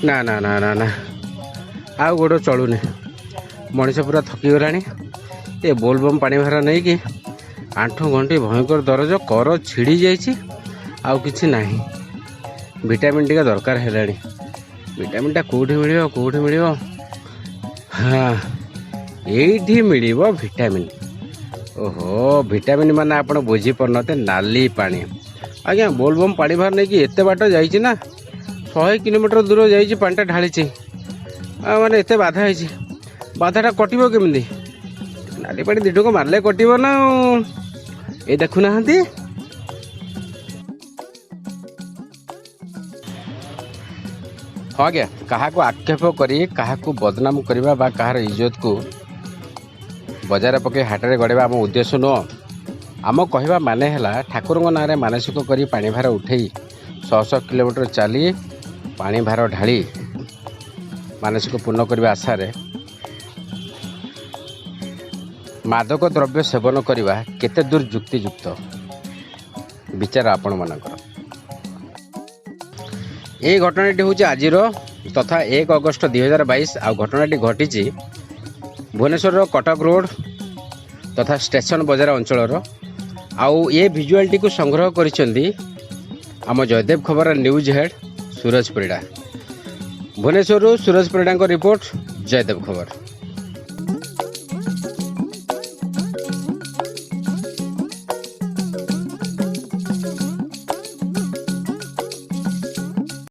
ना ना ना ना ना आउ गोड़ चलुनि मनीष पूरा थकीगलानी ये बोलबम पानी भार नहीं कि आंठू घंटी भयंकर दरज कर छिड़ी जाइए आउ किछि नाही विटामिन टी दरकार है विटामिन कौटी मिल हाँ ये मिल विटामिन ओहो विटामिन माने आप बुझी पारते नाली पानी आज्ञा बोलबम पानी भार नहीं कि एत बाट जाइए ना 100 किलोमीटर दूर जाइए पानीटा ढाली माने एत बाधा है बाधाटा कटो केमी नाली पानी दिटको मारे कटो ना ये देखुना हाँ आज्ञा क्या आक्षेप कर बदनाम करवा बा कहार इज्जत को बजार पकई हाटरे गड़ेवा आम उद्देश्य नुह आम कहवा माने है ठाकुर ना मानसिक कर पानी भार उठे 100 किलोमीटर चली पानी भार ढाली मानसिक पूर्ण करने आशा मादक द्रव्य सेवन करवा केते दूर युक्तियुक्त विचार आपण मानकर ये घटनाटी हूँ आज तथा 1 अगस्त 2022 आ घटनाटी घटी भुवनेश्वर कटक रोड तथा स्टेशन बजार अंचल आउ ये भिजुआलटी को संग्रह करिसेंती आम जयदेव खबर न्यूज हेड सूरज परिड़ा भुवनेश्वर सूरज परिड़ा रिपोर्ट जयदेव खबर।